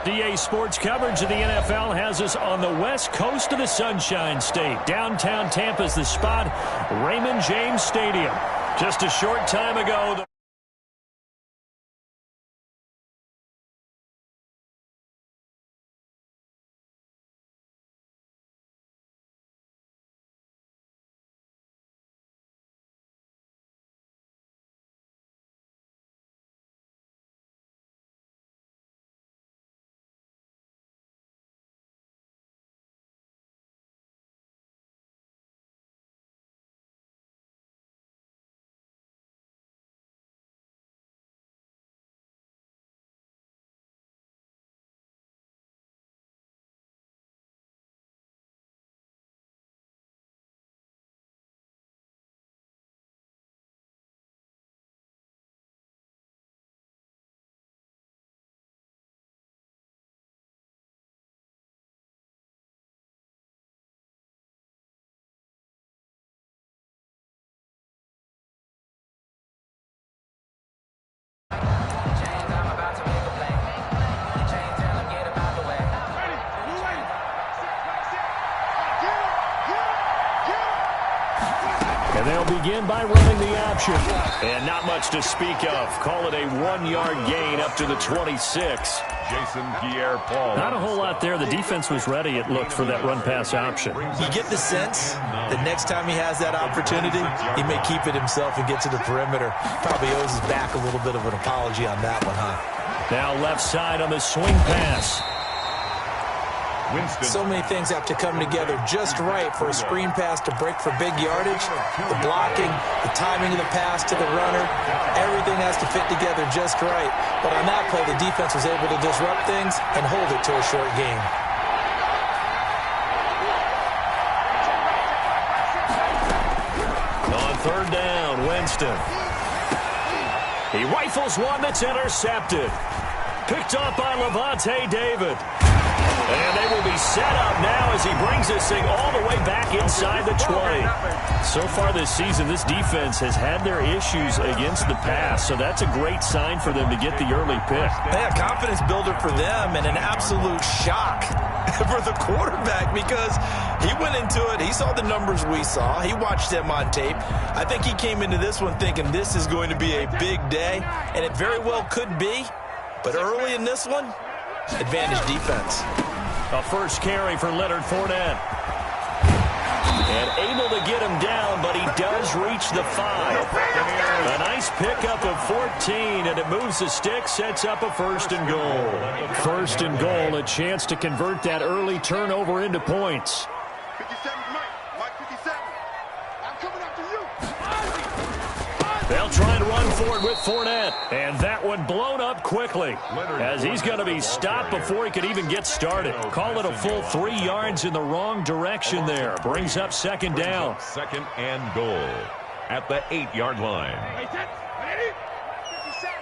USDA Sports coverage of the NFL has us on the west coast of the Sunshine State. Downtown Tampa's the spot, Raymond James Stadium. Just a short time ago, and they'll begin by running the option. And not much to speak of. Call it a 1-yard gain up to the 26. Jason Pierre-Paul. Not a whole lot there. The defense was ready, it looked, for that run-pass option. You get the sense that next time he has that opportunity, he may keep it himself and get to the perimeter. Probably owes his back a little bit of an apology on that one, huh? Now left side on the swing pass. Winston. So many things have to come together just right for a screen pass to break for big yardage. The blocking, the timing of the pass to the runner, everything has to fit together just right. But on that play, the defense was able to disrupt things and hold it to a short game. On third down, Winston. He rifles one that's intercepted. Picked up by Levante David. And they will be set up now as he brings this thing all the way back inside the 20. So far this season, this defense has had their issues against the pass, so that's a great sign for them to get the early pick. Yeah, confidence builder for them and an absolute shock for the quarterback because he went into it. He saw the numbers we saw. He watched them on tape. I think he came into this one thinking this is going to be a big day, and it very well could be. But early in this one, advantage defense. A first carry for Leonard Fournette. And able to get him down, but he does reach the 5. A nice pickup of 14, and it moves the stick, sets up a first and goal. First and goal, a chance to convert that early turnover into points. 57, Mike 57. I'm coming after you. They'll try and run for it with Fournette. And that one blown up quickly as he's going to be stopped before he could even get started. Call it a full 3 yards in the wrong direction there. Brings up second down. Second and goal at the 8-yard line. Ready? 57.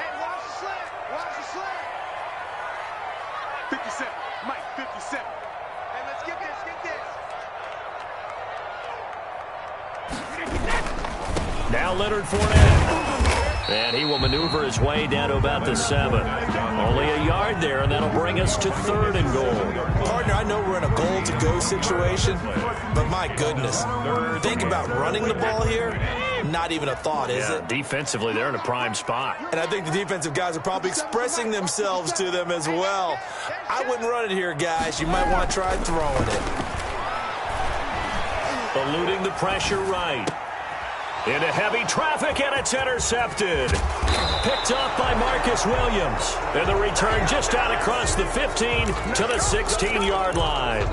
Hey, watch the slant. Watch the slant. 57. Mike 57. Hey, let's get this. Now Leonard Fournette. And he will maneuver his way down to about the 7. Only a yard there, and that'll bring us to third and goal. Partner, I know we're in a goal-to-go situation, but my goodness, think about running the ball here. Not even a thought, is it? Defensively, they're in a prime spot. And I think the defensive guys are probably expressing themselves to them as well. I wouldn't run it here, guys. You might want to try throwing it. Eluding the pressure right. Into heavy traffic, and it's intercepted. Picked up by Marcus Williams. And the return just out across the 15 to the 16-yard line.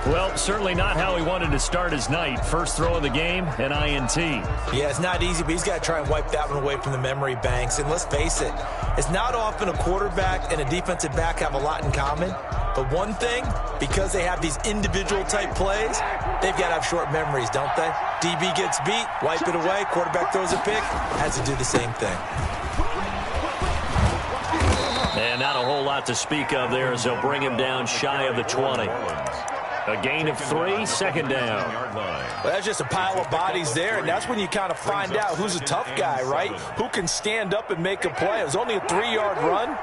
Well, certainly not how he wanted to start his night. First throw of the game, an INT. Yeah, it's not easy, but he's got to try and wipe that one away from the memory banks. And let's face it, it's not often a quarterback and a defensive back have a lot in common. But one thing, because they have these individual-type plays, they've got to have short memories, don't they? DB gets beat, wipe it away, quarterback throws a pick, has to do the same thing. And not a whole lot to speak of there as they'll bring him down shy of the 20. A gain of 3, second down. Well, that's just a pile of bodies there, and that's when you kind of find out who's a tough guy, right? Who can stand up and make a play. It was only a 3-yard run,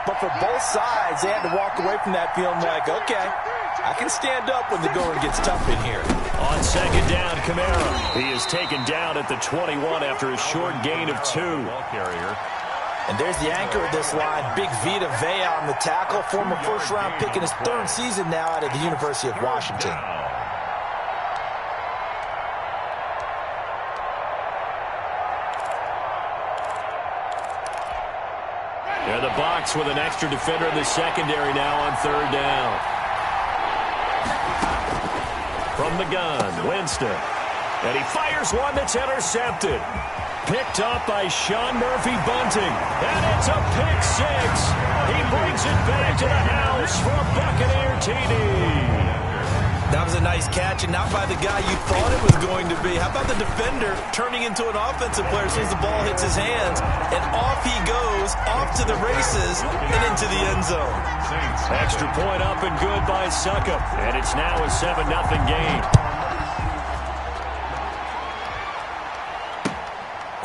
but for both sides, they had to walk away from that feeling like, okay, I can stand up when the going gets tough in here. On second down, Kamara. He is taken down at the 21 after a short gain of 2. And there's the anchor of this line, Big Vita Vea on the tackle, former first-round pick in his 3rd season now out of the University of Washington. Yeah, the Bucs with an extra defender in the secondary now on 3rd down. From the gun, Winston. And he fires one that's intercepted. Picked up by Sean Murphy-Bunting. And it's a pick 6. He brings it back to the house for a Buccaneer TD. That was a nice catch, and not by the guy you thought it was going to be. How about the defender turning into an offensive player as soon as the ball hits his hands, and off he goes, off to the races, and into the end zone. Extra point up and good by Succop, and it's now a 7-0 game.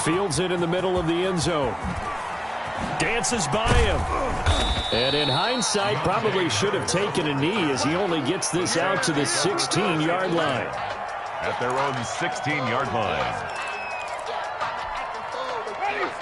Fields it in the middle of the end zone. Dances by him. And in hindsight, probably should have taken a knee as he only gets this out to the 16-yard line. At their own 16-yard line.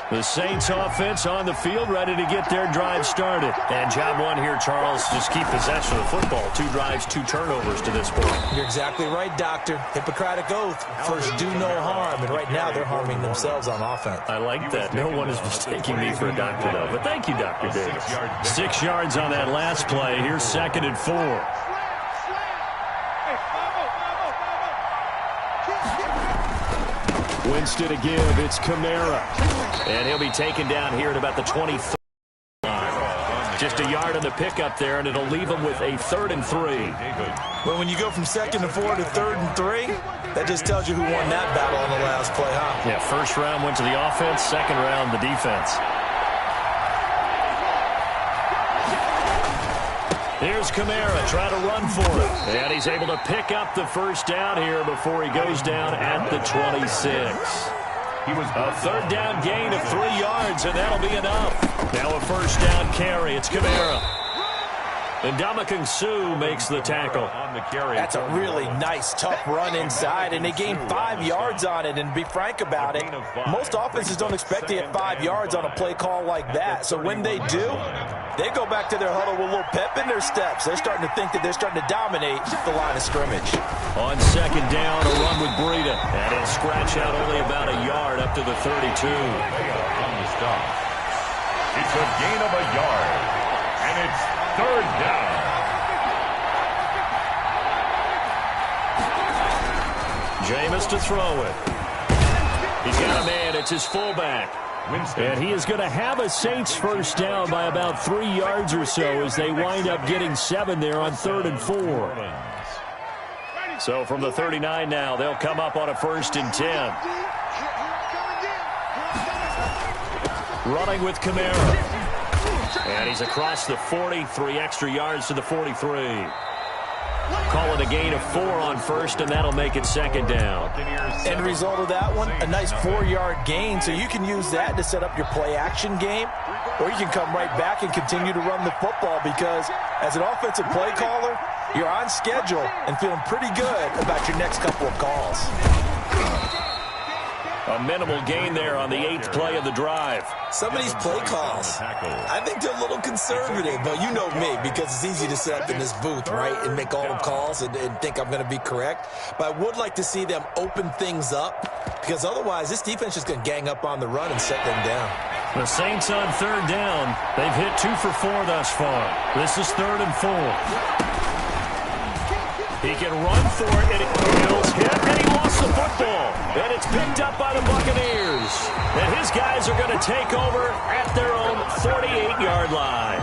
The Saints offense on the field, ready to get their drive started. And job one here, Charles, just keep possession of the football. 2 drives, 2 turnovers to this point. You're exactly right, Doctor. Hippocratic oath. First, do no harm. And right now, they're harming themselves on offense. I like that. No one is mistaking me for a doctor, though. But thank you, Dr. Davis. 6 yards on that last play. Here's 2nd and 4. Winston to give. It's Kamara. And he'll be taken down here at about the 23 line. Just a yard on the pickup there, and it'll leave him with a 3rd and 3. Well, when you go from 2nd and 4 to 3rd and 3, that just tells you who won that battle on the last play, huh? Yeah, 1st round went to the offense, 2nd round the defense. Here's Kamara trying to run for it. And he's able to pick up the 1st down here before he goes down at the 26. He was a 3rd down gain of 3 yards, and that'll be enough. Now a 1st down carry. It's Kamara. And Ndamukong Suh makes the tackle. That's a really nice, tough run inside, and they gained 5 yards on it. And to be frank about it, most offenses don't expect to get 5 yards on a play call like that. So when they do, they go back to their huddle with a little pep in their steps. They're starting to think that they're starting to dominate the line of scrimmage. On 2nd down, a run with Breida. And he'll scratch out only about a yard up to the 32. On the stop. It's a gain of a yard. And it's 3rd down. Jameis to throw it. He's got a man. It's his fullback. And he is going to have a Saints 1st down by about 3 yards or so as they wind up getting 7 there on 3rd and 4. So from the 39 now, they'll come up on a 1st and 10. Running with Kamara. And he's across the 40, 3 extra yards to the 43. Call it a gain of 4 on 1st, and that'll make it 2nd down. End result of that one, a nice 4-yard gain, so you can use that to set up your play-action game, or you can come right back and continue to run the football because as an offensive play caller, you're on schedule and feeling pretty good about your next couple of calls. A minimal gain there on the 8th play of the drive. Some of these play calls, I think they're a little conservative, but you know me, because it's easy to sit up in this booth, right, and make all the calls and think I'm going to be correct. But I would like to see them open things up, because otherwise this defense is going to gang up on the run and set them down. The Saints on 3rd down. They've hit 2 for 4 thus far. This is 3rd and 4. He can run for it, and it goes hit, and he lost the football. And it's picked up by the Buccaneers. And his guys are going to take over at their own 48-yard line.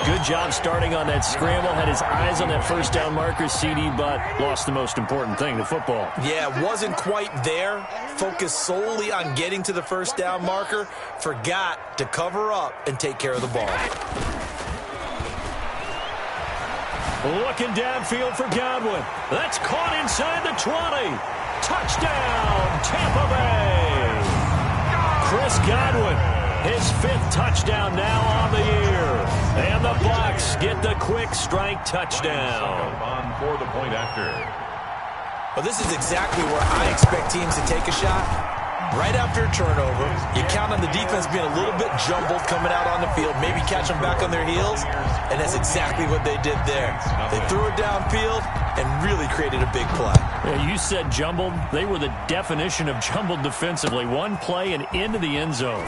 Good job starting on that scramble. Had his eyes on that 1st down marker, CD, but lost the most important thing, the football. Yeah, wasn't quite there. Focused solely on getting to the 1st down marker. Forgot to cover up and take care of the ball. Looking downfield for Godwin. That's caught inside the 20. Touchdown, Tampa Bay. Chris Godwin, his 5th touchdown now on the year. And the Bucs get the quick strike touchdown. On for the point after. Well, this is exactly where I expect teams to take a shot. Right after a turnover, you count on the defense being a little bit jumbled coming out on the field, maybe catch them back on their heels, and that's exactly what they did there. They threw it downfield and really created a big play. Yeah, you said jumbled. They were the definition of jumbled defensively. One play and into the end zone.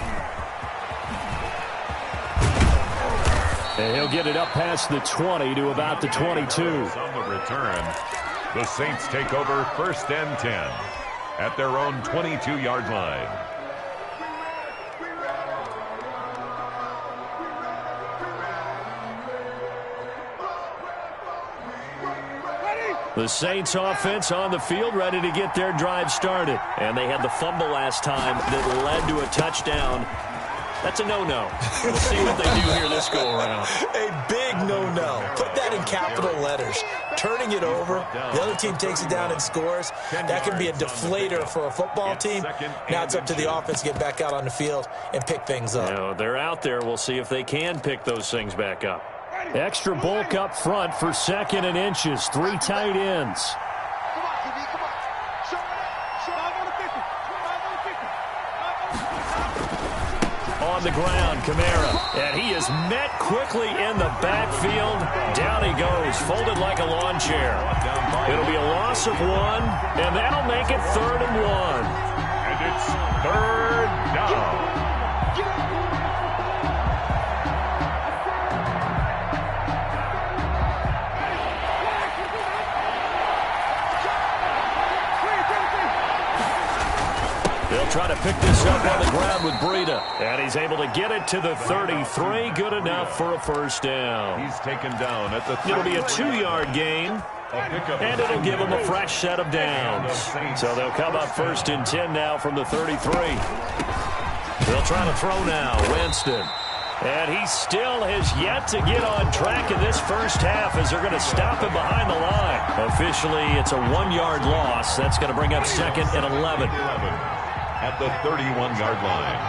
And he'll get it up past the 20 to about the 22. On the return, the Saints take over 1st and 10 at their own 22-yard line. The Saints offense on the field, ready to get their drive started. And they had the fumble last time that led to a touchdown. That's a no-no. We'll see what they do here this go-around. A big no-no. Put that in capital letters. Turning it over, the other team takes it down and scores. That can be a deflator for a football team. Now it's up to the offense to get back out on the field and pick things up. You know, they're out there. We'll see if they can pick those things back up. Extra bulk up front for 2nd and inches. 3 tight ends. On the ground, Kamara. And he is met quickly in the backfield. Down he goes, folded like a lawn chair. It'll be a loss of 1, and that'll make it 3rd and 1. And it's 3rd down. They'll try to pick this up on the ground with Breida. And he's able to get it to the 33. Good enough for a 1st down. He's taken down at the 30. It'll be a 2-yard gain. And it'll give them a fresh set of downs. So they'll come up 1st and 10 now from the 33. They'll try to throw now. Winston. And he still has yet to get on track in this first half as they're going to stop him behind the line. Officially, it's a 1-yard loss. That's going to bring up 2nd and 11. At the 31-yard line.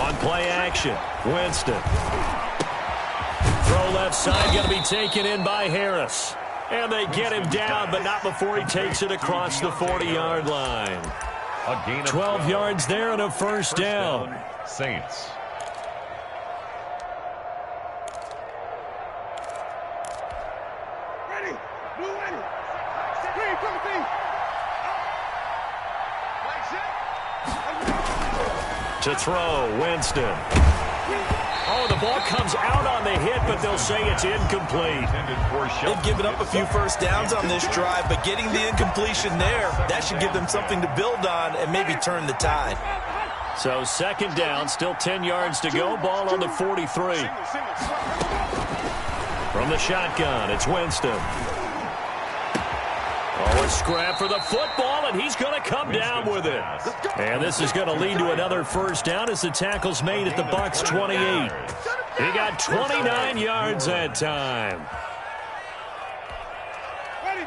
On play action, Winston. Throw left side, going to be taken in by Harris. And they get him down, but not before he takes it across the 40-yard line. A gain of 12 yards there and a 1st down. Saints. To throw, Winston. Oh, the ball comes out on the hit, but they'll say it's incomplete. They've given up a few 1st downs on this drive, but getting the incompletion there, that should give them something to build on and maybe turn the tide. So 2nd down, still 10 yards to go. Ball on the 43. From the shotgun, it's Winston. Oh, a scrap for the football, and he's going to come down with it. And this is going to lead to another 1st down as the tackle's made at the Bucs 28. He got 29 yards that time.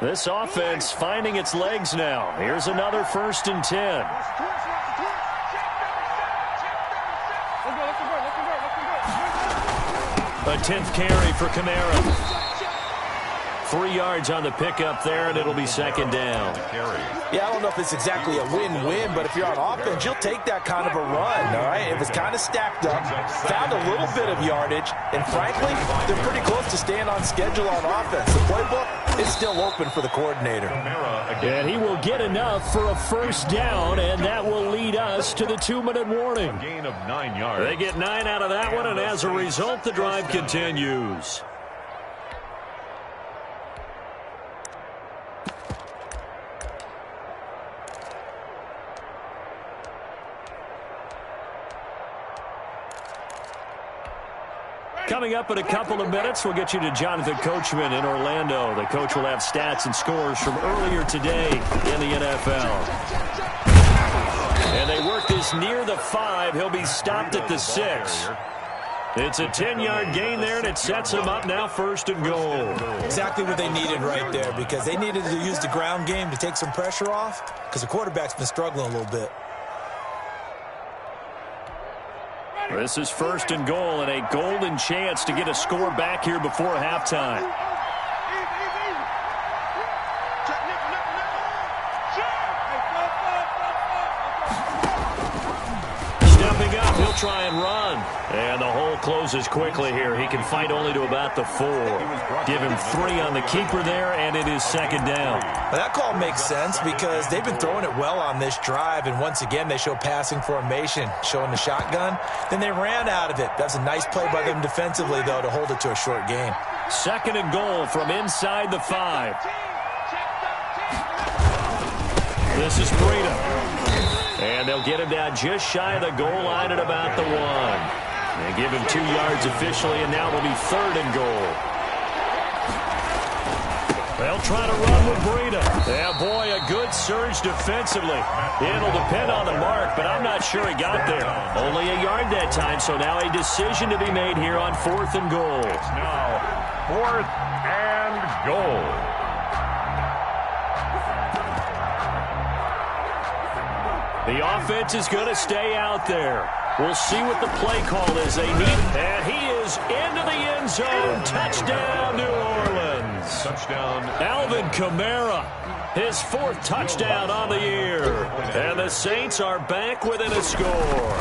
This offense finding its legs now. Here's another 1st and 10. A 10th carry for Kamara. 3 yards on the pickup there, and it'll be 2nd down. Yeah, I don't know if it's exactly a win-win, but if you're on offense, you'll take that kind of a run, all right? It was kind of stacked up, found a little bit of yardage, and frankly, they're pretty close to staying on schedule on offense. The playbook is still open for the coordinator. And he will get enough for a 1st down, and that will lead us to the 2-minute warning. A gain of 9 yards. They get 9 out of that one, and as a result, the drive continues. Coming up in a couple of minutes, we'll get you to Jonathan Coachman in Orlando. The coach will have stats and scores from earlier today in the NFL. And they work this near the 5. He'll be stopped at the 6. It's a 10-yard gain there, and it sets them up now 1st and goal. Exactly what they needed right there, because they needed to use the ground game to take some pressure off, because the quarterback's been struggling a little bit. This is 1st and goal, and a golden chance to get a score back here before halftime. Stepping up, he'll try and run. And the hole closes quickly here. He can fight only to about the 4. Give him 3 on the keeper there, and it is 2nd down. Well, that call makes sense because they've been throwing it well on this drive, and once again they show passing formation, showing the shotgun. Then they ran out of it. That's a nice play by them defensively, though, to hold it to a short game. 2nd and goal from inside the 5. This is Breida. And they'll get him down just shy of the goal line at about the 1. They give him 2 yards officially, and now it'll be 3rd and goal. They'll try to run with Breida. Yeah, boy, a good surge defensively. It'll depend on the mark, but I'm not sure he got there. Only a yard that time, so now a decision to be made here on 4th and goal. Now, 4th and goal. The offense is going to stay out there. We'll see what the play call is they need. And he is into the end zone. Touchdown, New Orleans. Touchdown. Alvin Kamara, his 4th touchdown on the year. And the Saints are back within a score.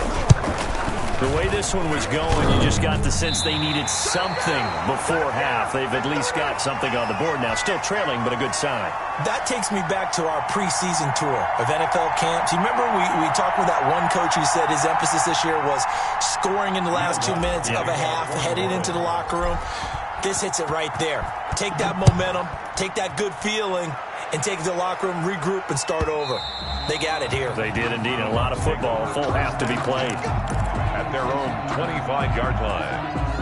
The way this one was going, you just got the sense they needed something before half. They've at least got something on the board now. Still trailing, but a good sign. That takes me back to our preseason tour of NFL camps. You remember we talked with that one coach who said his emphasis this year was scoring in the last 2 minutes of a half, heading into the locker room. This hits it right there. Take that momentum, take that good feeling, and take it to the locker room, regroup, and start over. They got it here. They did indeed, and a lot of football, full half to be played. At their own 25-yard line.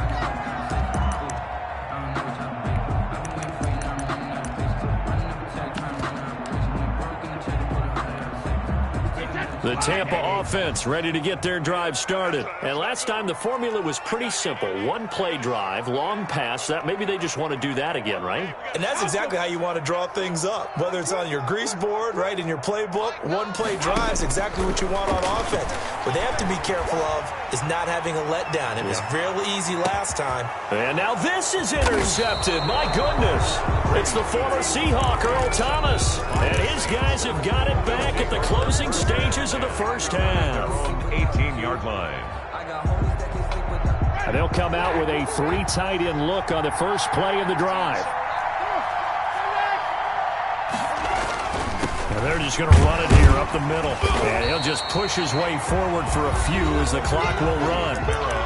The Tampa offense ready to get their drive started. And last time the formula was pretty simple. 1 play drive, long pass. That maybe they just want to do that again, right? And that's exactly how you want to draw things up. Whether it's on your grease board, right, in your playbook, 1 play drive is exactly what you want on offense. What they have to be careful of is not having a letdown. It was real easy last time. And now this is intercepted. My goodness. It's the former Seahawk, Earl Thomas. And his guys have got it back at the closing stages of the first half. 18-yard line. And they'll come out with a 3 tight end look on the first play of the drive. And they're just going to run it here up the middle. And he'll just push his way forward for a few as the clock will run.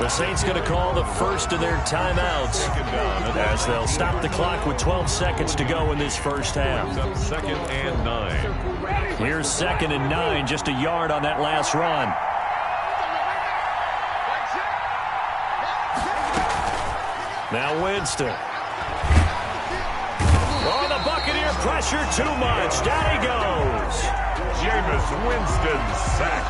The Saints going to call the first of their timeouts as they'll stop the clock with 12 seconds to go in this first half. 2nd and 9. Here's 2nd and 9, just a yard on that last run. Now Winston. Oh, the Buccaneer pressure too much. Down he goes. Jameis Winston sacked.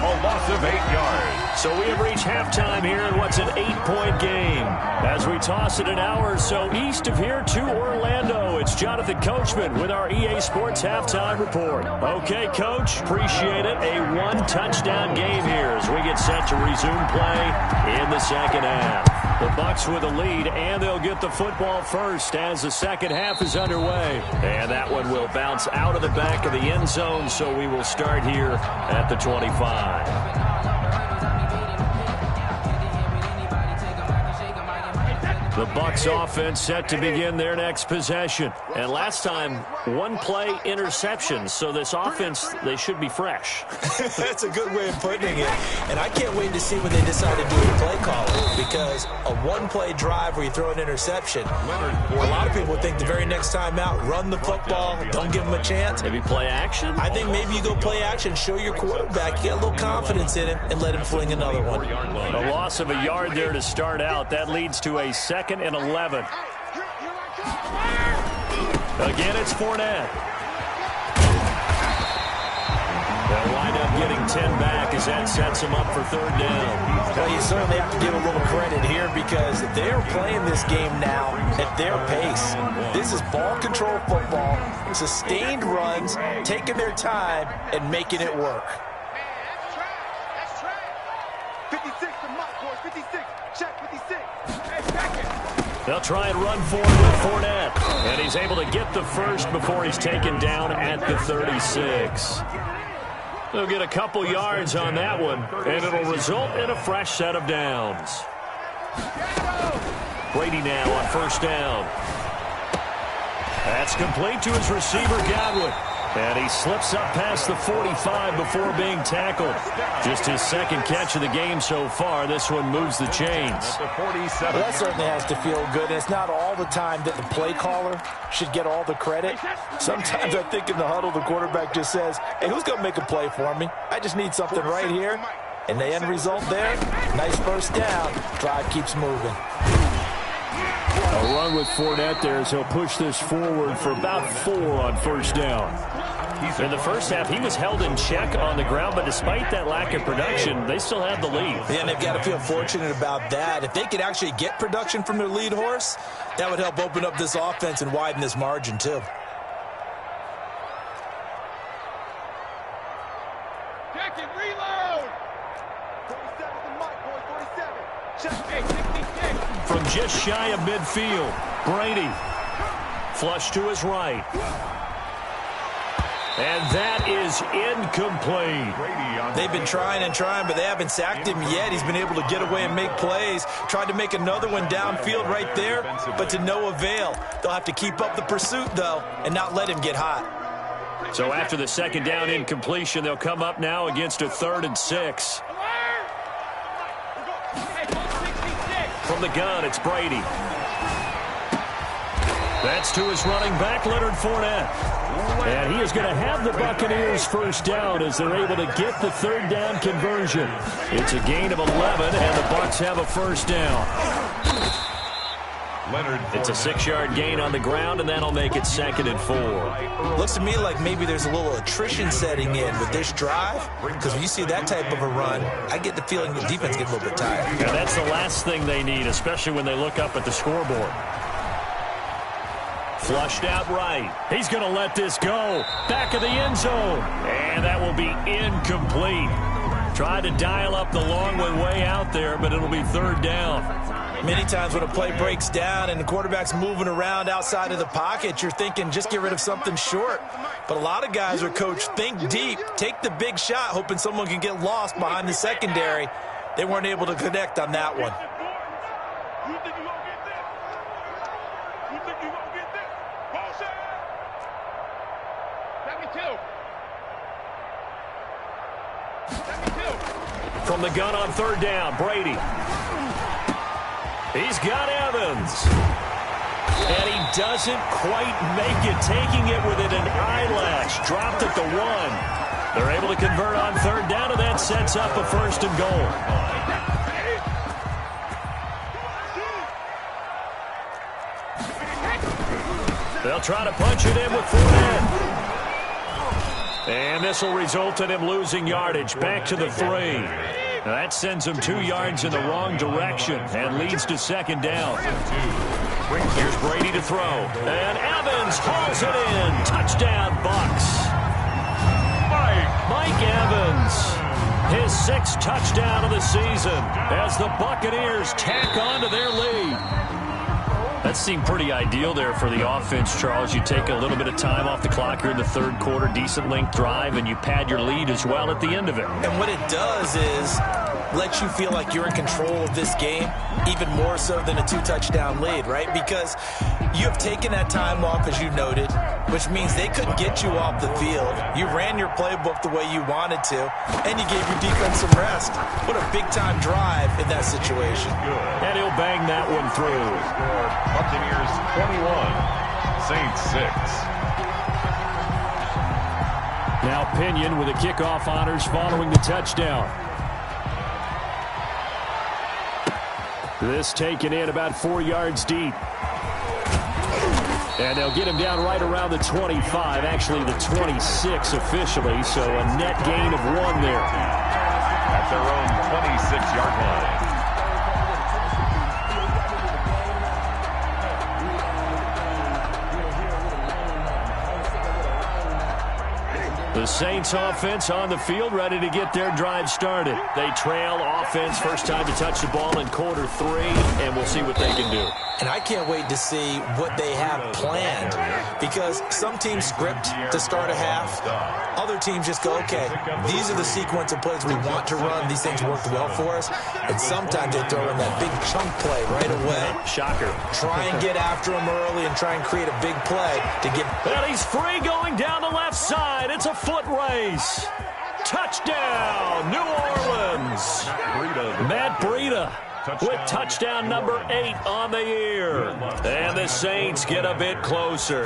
A loss of 8 yards. So we have reached halftime here in what's an 8-point game. As we toss it an hour or so east of here to Orlando, it's Jonathan Coachman with our EA Sports Halftime Report. Okay, Coach, appreciate it. A 1-touchdown game here as we get set to resume play in the second half. The Bucs with a lead, and they'll get the football first as the second half is underway. And that one will bounce out of the back of the end zone, so we will start here at the 25. The Bucs offense set to begin their next possession. And last time, 1 play interception. So this offense, they should be fresh. That's a good way of putting it. And I can't wait to see what they decide to do with play calling. Because a 1-play drive where you throw an interception, a lot of people think the very next time out, run the football, don't give them a chance. Maybe play action? I think maybe you go play action, show your quarterback, you get a little confidence in him, and let him fling another one. A loss of a yard there to start out. That leads to a 2nd and 11. Again, it's Fournette. They'll wind up getting 10 back as that sets them up for third down. Well, you certainly have to give a little credit here because they're playing this game now at their pace. This is ball control football, sustained runs, taking their time, and making it work. That's track. 56 to Mike, boys. 56. Check 56. Hey, check it. They'll try and run forward with Fournette. And he's able to get the first before he's taken down at the 36. They'll get a couple yards on that one, and it'll result in a fresh set of downs. Brady now on first down. That's complete to his receiver, Godwin. And he slips up past the 45 before being tackled. Just his second catch of the game so far. This one moves the chains. Well, that certainly has to feel good. And it's not all the time that the play caller should get all the credit. Sometimes I think in the huddle, the quarterback just says, hey, who's going to make a play for me? I just need something right here. And the end result there, nice first down. Drive keeps moving. A run with Fournette there as he'll push this forward for about 4 on first down. In the first half, he was held in check on the ground, but despite that lack of production, they still have the lead. Yeah, and they've got to feel fortunate about that. If they could actually get production from their lead horse, that would help open up this offense and widen this margin, too. Check it, reload. 47 to Mike, boys. 47. Check. Hey, 66. From just shy of midfield, Brady. Flush to his right. And that is incomplete. They've been trying and trying, but they haven't sacked him yet. He's been able to get away and make plays. Tried to make another one downfield right there, but to no avail. They'll have to keep up the pursuit, though, and not let him get hot. So after the second down incompletion, they'll come up now against a 3rd and 6. From the gun, it's Brady. That's to his running back, Leonard Fournette. And he is going to have the Buccaneers first down as they're able to get the 3rd down conversion. It's a gain of 11, and the Bucs have a first down. It's a 6-yard gain on the ground, and that'll make it 2nd and 4. Looks to me like maybe there's a little attrition setting in with this drive, because when you see that type of a run, I get the feeling the defense gets a little bit tired. And that's the last thing they need, especially when they look up at the scoreboard. Flushed out right. He's going to let this go. Back of the end zone. And that will be incomplete. Tried to dial up the long one way out there, but it'll be 3rd down. Many times when a play breaks down and the quarterback's moving around outside of the pocket, you're thinking just get rid of something short. But a lot of guys are coached, think deep, take the big shot, hoping someone can get lost behind the secondary. They weren't able to connect on that one. You think you're going to get this? You think you're going to get this? Bullshit! 72. From the gun on 3rd down, Brady. He's got Evans. And he doesn't quite make it, taking it within an eyelash. Dropped at the 1. They're able to convert on 3rd down, and that sets up a 1st and goal. They'll try to punch it in with Fournette. And this will result in him losing yardage back to the 3. Now that sends him 2 yards in the wrong direction and leads to 2nd down. Here's Brady to throw. And Evans hauls it in. Touchdown, Bucs. Mike Evans. His 6th touchdown of the season as the Buccaneers tack on to their lead. That seemed pretty ideal there for the offense, Charles. You take a little bit of time off the clock here in the 3rd quarter, decent length drive, and you pad your lead as well at the end of it. And what it does is let you feel like you're in control of this game, even more so than a 2-touchdown lead, right? Because you have taken that time off, as you noted, which means they couldn't get you off the field. You ran your playbook the way you wanted to, and you gave your defense some rest. What a big-time drive in that situation. And he'll bang that one through. Buccaneers 21, Saints 6. Now Pinion with the kickoff honors following the touchdown. This taken in about 4 yards deep. And they'll get him down right around the 25, actually the 26 officially, so a net gain of 1 there. At their own 26-yard line. The Saints offense on the field, ready to get their drive started. They trail offense, first time to touch the ball in quarter 3, and we'll see what they can do. And I can't wait to see what they have planned, because some teams script to start a half. Other teams just go, okay, these are the sequence of plays we want to run. These things worked well for us. And sometimes they throw in that big chunk play right away. Shocker. Try and get after them early and try and create a big play to get. And he's free going down the left side. It's a foot race. Touchdown, New Orleans. Matt Breida with touchdown number 8 on the year. And the Saints get a bit closer.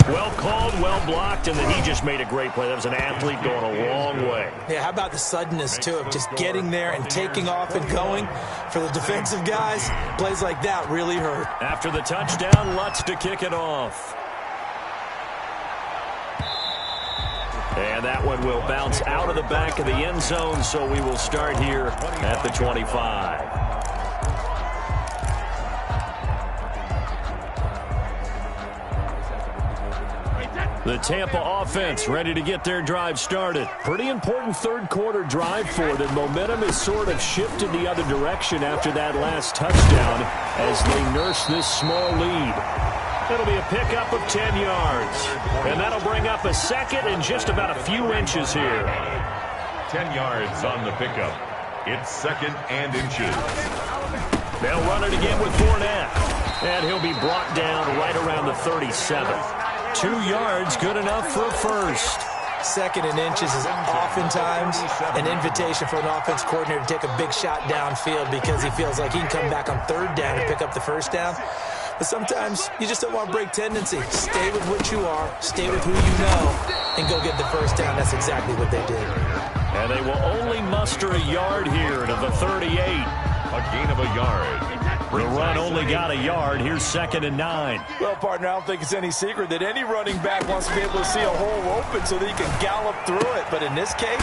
Well called, well blocked, and then he just made a great play. That was an athlete going a long way. Yeah, how about the suddenness, too, of just getting there and taking off and going? For the defensive guys, plays like that really hurt. After the touchdown, Lutz to kick it off. And that one will bounce out of the back of the end zone, so we will start here at the 25. The Tampa offense ready to get their drive started. Pretty important third-quarter drive for them. Momentum has sort of shifted the other direction after that last touchdown as they nurse this small lead. It'll be a pickup of 10 yards. And that'll bring up a second and just about a few inches here. 10 yards on the pickup. It's second and inches. They'll run it again with Fournette. And he'll be brought down right around the 37. 2 yards, good enough for a first. Second and inches is oftentimes an invitation for an offense coordinator to take a big shot downfield because he feels like he can come back on third down and pick up the first down. But sometimes you just don't want to break tendency. Stay with what you are, stay with who you know, and go get the first down. That's exactly what they did. And they will only muster a yard here to the 38. A gain of a yard. The run only got a yard. Here's second and 9. Well, partner, I don't think it's any secret that any running back wants to be able to see a hole open so that he can gallop through it. But in this case,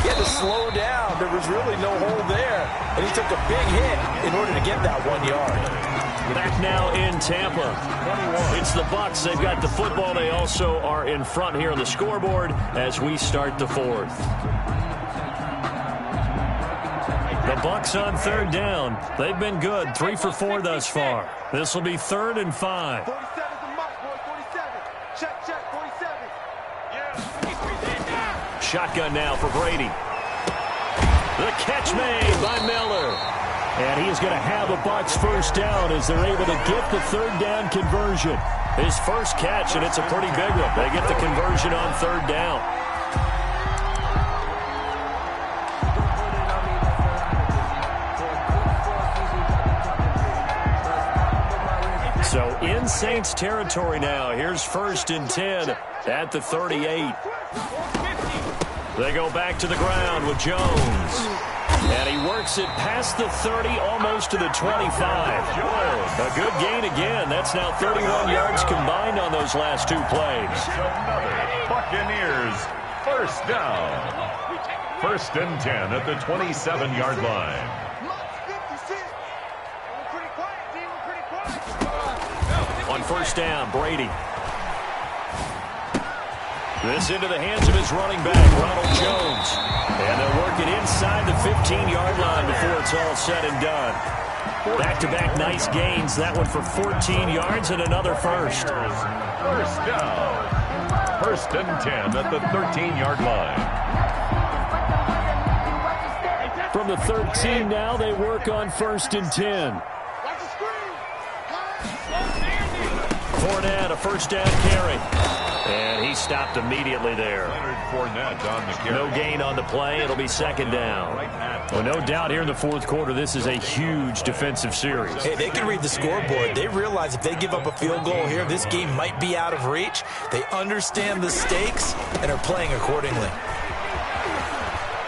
he had to slow down. There was really no hole there. And he took a big hit in order to get that 1 yard. Back now in Tampa. It's the Bucs. They've got the football. They also are in front here on the scoreboard as we start the 4th. The Bucs on third down. They've been good. 3 for 4 thus far. This will be 3rd and 5. 47's the mark, boys. 47. Check, 47. Yeah. Shotgun now for Brady. The catch made by Miller. And he is going to have a Bucs first down as they're able to get the third down conversion. His first catch, and it's a pretty big one. They get the conversion on third down. So in Saints territory now. Here's 1st and 10 at the 38. They go back to the ground with Jones. And he works it past the 30, almost to the 25. A good gain again. That's now 31 yards combined on those last 2 plays. Another Buccaneers first down. 1st and 10 at the 27-yard line. On first down, Brady. This into the hands of his running back, Ronald Jones. And they'll work it inside the 15-yard line before it's all said and done. Back-to-back nice gains. That one for 14 yards and another first. First down. 1st and 10 at the 13-yard line. From the 13 now, they work on 1st and 10. Fournette, a first down carry. And he stopped immediately there. Fournette on the carry. No gain on the play. It'll be 2nd down. Well, no doubt here in the 4th quarter, this is a huge defensive series. Hey, they can read the scoreboard. They realize if they give up a field goal here, this game might be out of reach. They understand the stakes and are playing accordingly.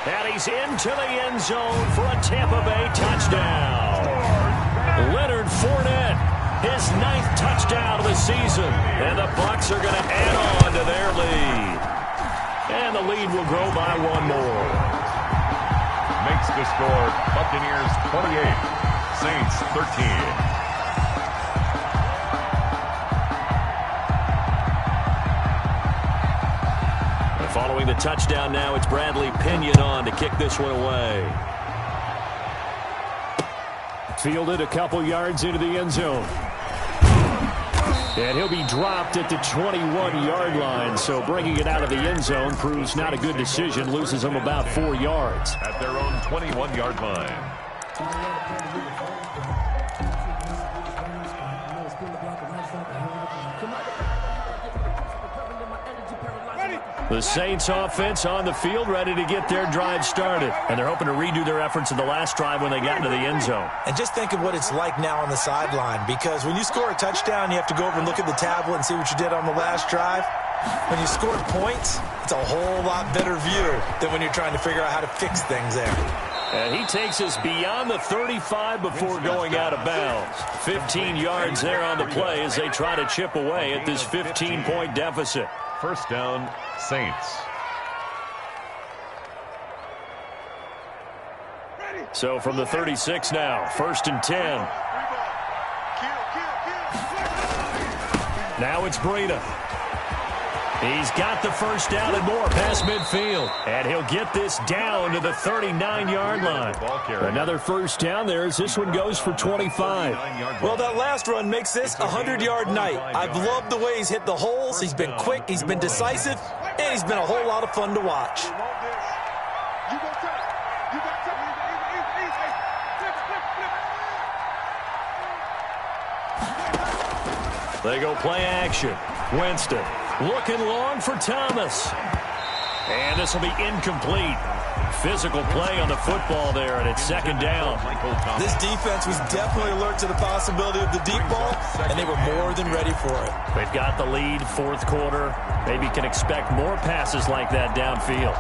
And he's into the end zone for a Tampa Bay touchdown. Leonard Fournette his 9th touchdown of the season. And the Bucs are going to add on to their lead. And the lead will grow by one more. Makes the score Buccaneers 28, Saints 13. Following the touchdown now, it's Bradley Pinion on to kick this one away. Fielded a couple yards into the end zone. And he'll be dropped at the 21-yard line, so bringing it out of the end zone proves not a good decision, loses him about 4 yards. At their own 21-yard line. The Saints offense on the field, ready to get their drive started. And they're hoping to redo their efforts in the last drive when they got into the end zone. And just think of what it's like now on the sideline, because when you score a touchdown, you have to go over and look at the tablet and see what you did on the last drive. When you scored points, it's a whole lot better view than when you're trying to figure out how to fix things there. And he takes us beyond the 35 before going out of bounds. 15 yards there on the play as they try to chip away at this 15-point deficit. First down, Saints. So from the 36 now, 1st and 10. Now it's Breida. He's got the first down and more past midfield. And he'll get this down to the 39-yard line. Another first down there as this one goes for 25. Well, that last run makes this a 100-yard night. I've loved the way he's hit the holes. He's been quick, he's been decisive, and he's been a whole lot of fun to watch. They go play action. Winston looking long for Thomas. And this will be incomplete. Physical play on the football there, and it's 2nd down. This defense was definitely alert to the possibility of the deep ball, and they were more than ready for it. They've got the lead, 4th quarter. Maybe can expect more passes like that downfield.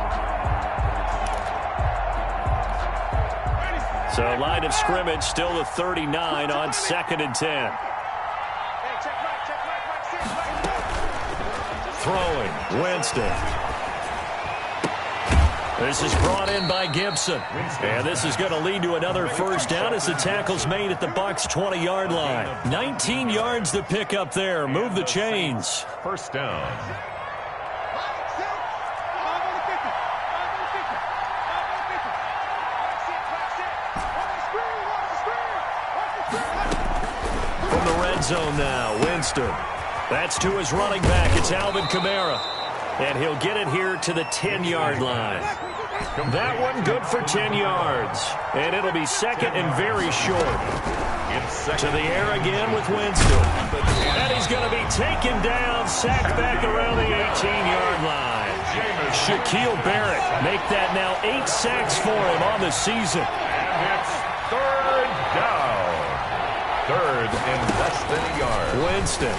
So line of scrimmage still the 39 on 2nd and 10. Throwing, Winston. This is brought in by Gibson. And this is going to lead to another first down as the tackle's made at the Bucs 20-yard line. 19 yards to pick up there. Move the chains. First down. From the red zone now, Winston. That's to his running back. It's Alvin Kamara. And he'll get it here to the 10-yard line. That one good for 10 yards. And it'll be 2nd and very short. To the air again with Winston. And he's going to be taken down, sacked back around the 18-yard line. Shaquille Barrett make that now 8 sacks for him on the season. And it's 3rd down. 3rd and less than a yard. Winston.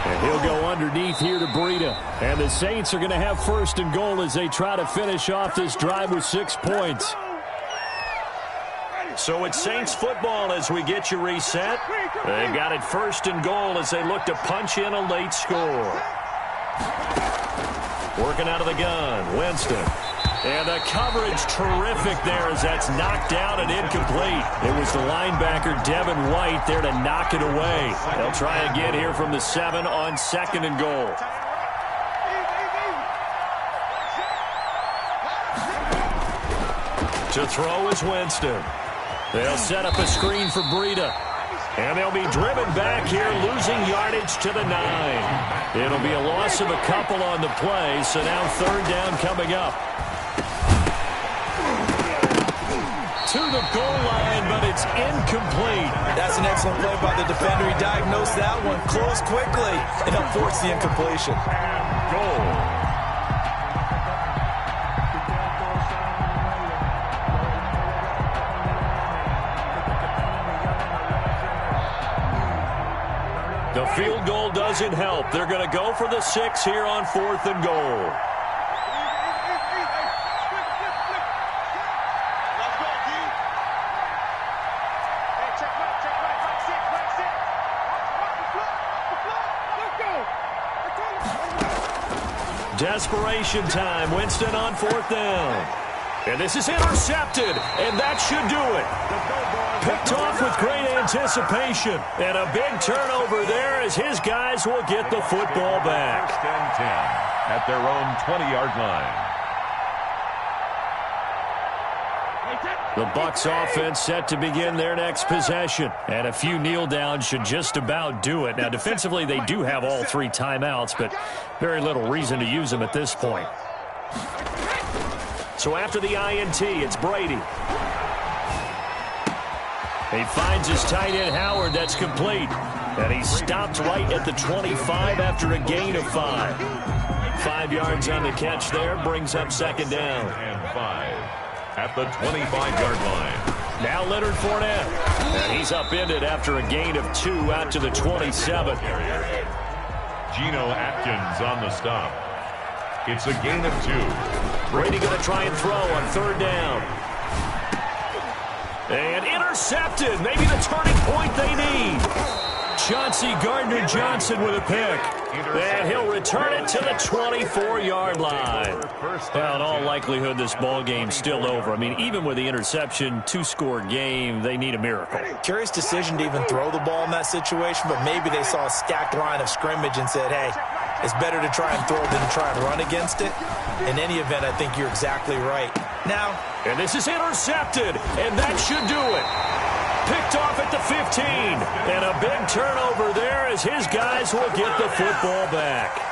And he'll go underneath here to Breida. And the Saints are going to have 1st and goal as they try to finish off this drive with 6 points. So it's Saints football as we get you reset. They've got it 1st and goal as they look to punch in a late score. Working out of the gun, Winston. And the coverage terrific there as that's knocked down and incomplete. It was the linebacker, Devin White, there to knock it away. They'll try again here from the 7 on 2nd and goal. To throw is Winston. They'll set up a screen for Breida. And they'll be driven back here, losing yardage to the 9. It'll be a loss of a couple on the play, so now 3rd down coming up. To the goal line, but it's incomplete. That's an excellent play by the defender. He diagnosed that one, closed quickly, and helped force the incompletion. Goal. The field goal doesn't help. They're going to go for the 6 here on 4th and goal. Desperation time. Winston on 4th down. And this is intercepted, and that should do it. Picked off with great anticipation. And a big turnover there as his guys will get the football back. 1st and 10 at their own 20-yard line. The Bucs offense set to begin their next possession. And a few kneel downs should just about do it. Now, defensively, they do have all 3 timeouts, but very little reason to use them at this point. So after the INT, it's Brady. He finds his tight end, Howard. That's complete. And he stopped right at the 25 after a gain of 5. 5 yards on the catch there, brings up 2nd down. And 5 at the 25-yard line. Now Leonard Fournette. And he's upended after a gain of 2 out to the 27. Geno Atkins on the stop. It's a gain of 2. Brady going to try and throw on 3rd down. And intercepted. Maybe the turning point they need. Chauncey Gardner-Johnson with a pick. And he'll return it to the 24-yard line. Well, in all likelihood, this ball game's still over. I mean, even with the interception, 2-score game, they need a miracle. Curious decision to even throw the ball in that situation, but maybe they saw a stacked line of scrimmage and said, hey, it's better to try and throw than to try and run against it. In any event, I think you're exactly right. Now, and this is intercepted, and that should do it. Picked off at the 15, and a big turnover there as his guys will get the football back.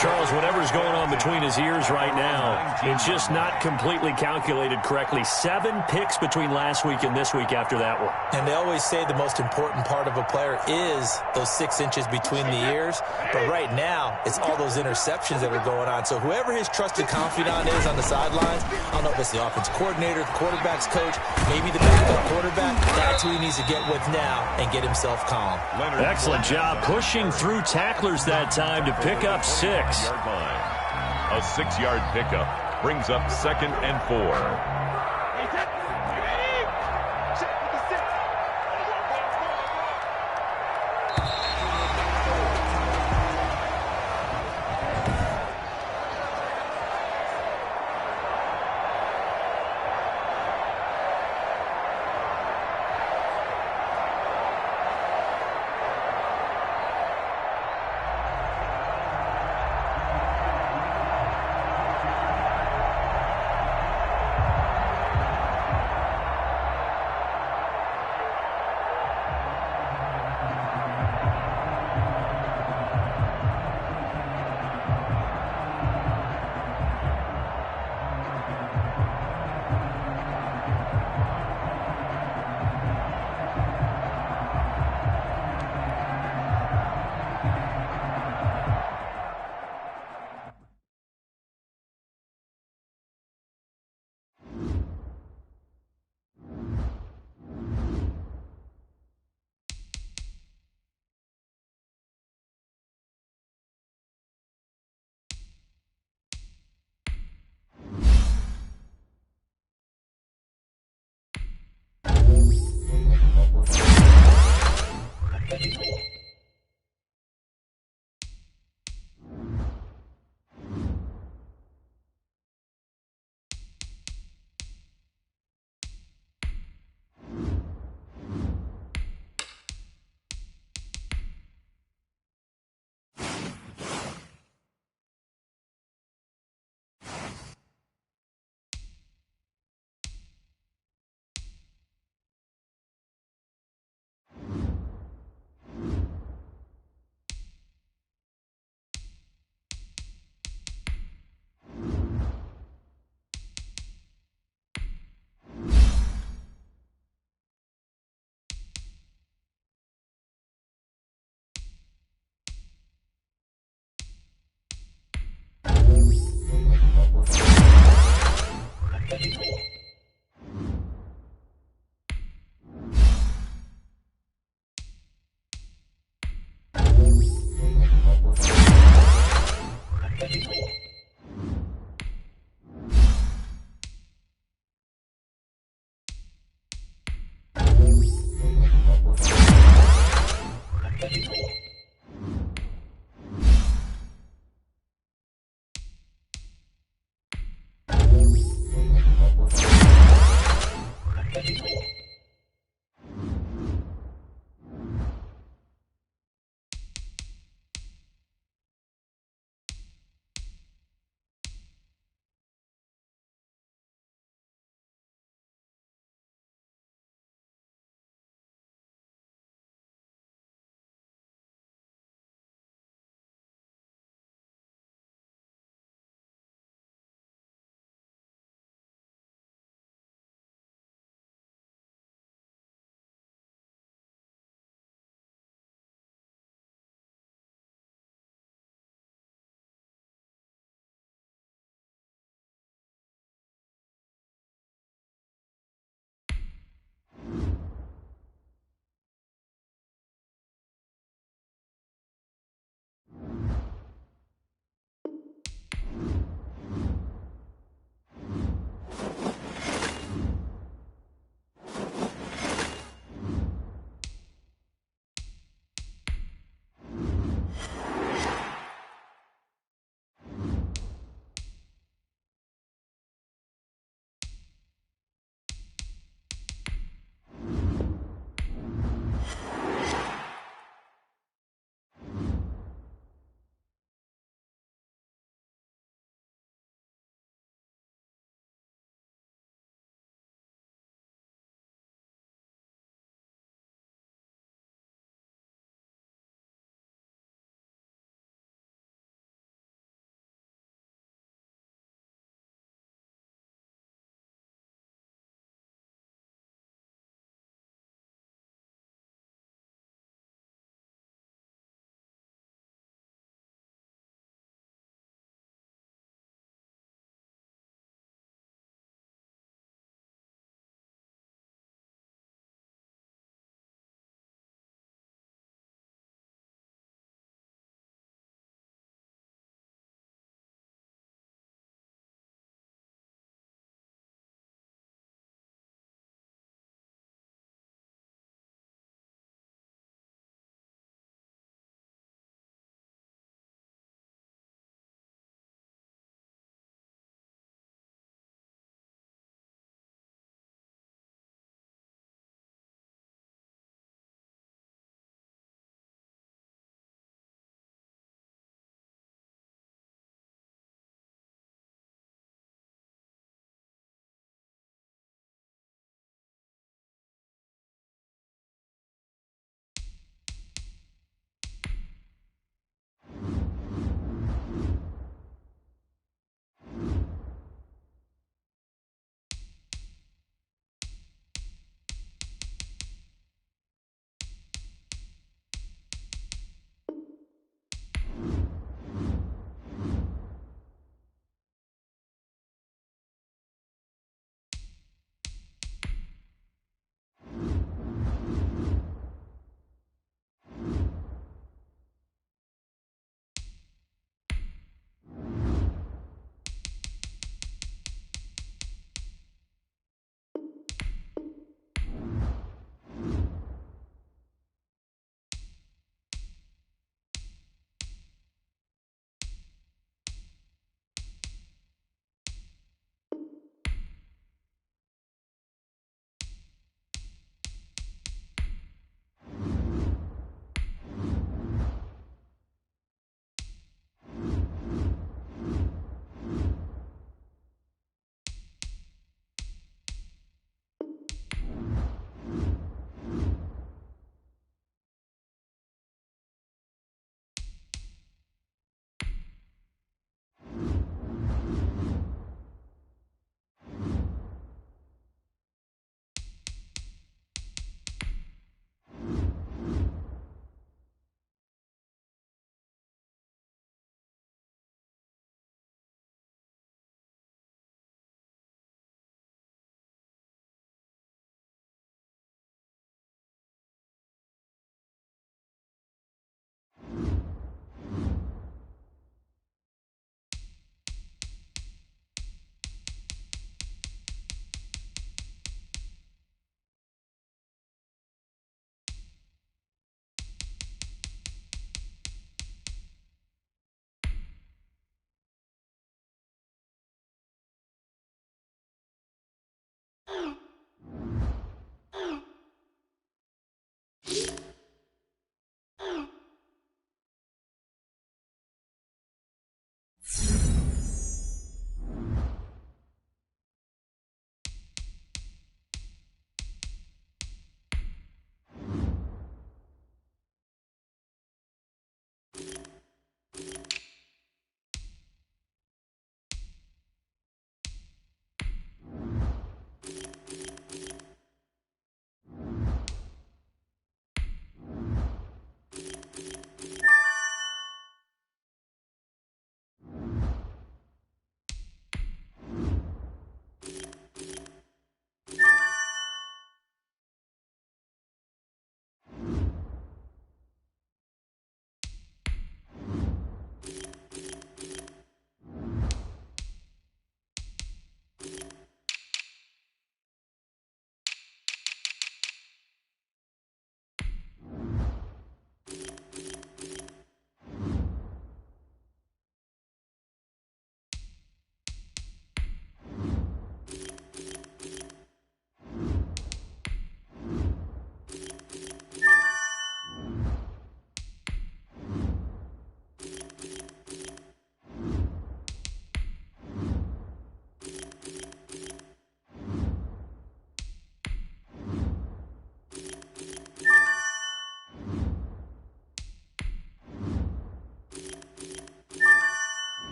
Charles, whatever's going on between his ears right now, it's just not completely calculated correctly. 7 picks between last week and this week after that one. And they always say the most important part of a player is those 6 inches between the ears. But right now, it's all those interceptions that are going on. So whoever his trusted confidant is on the sidelines, I don't know if it's the offense coordinator, the quarterback's coach, maybe the backup quarterback, that's who he needs to get with now and get himself calm. Excellent job pushing through tacklers that time to pick up 6. A 6-yard pickup brings up 2nd and 4.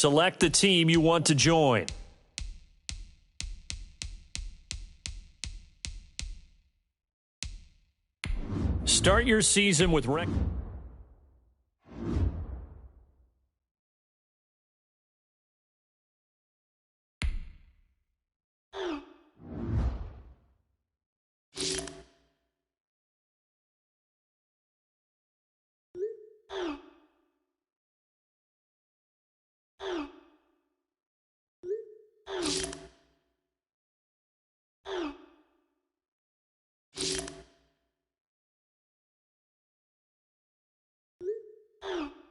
Select the team you want to join. Start your season with Oh.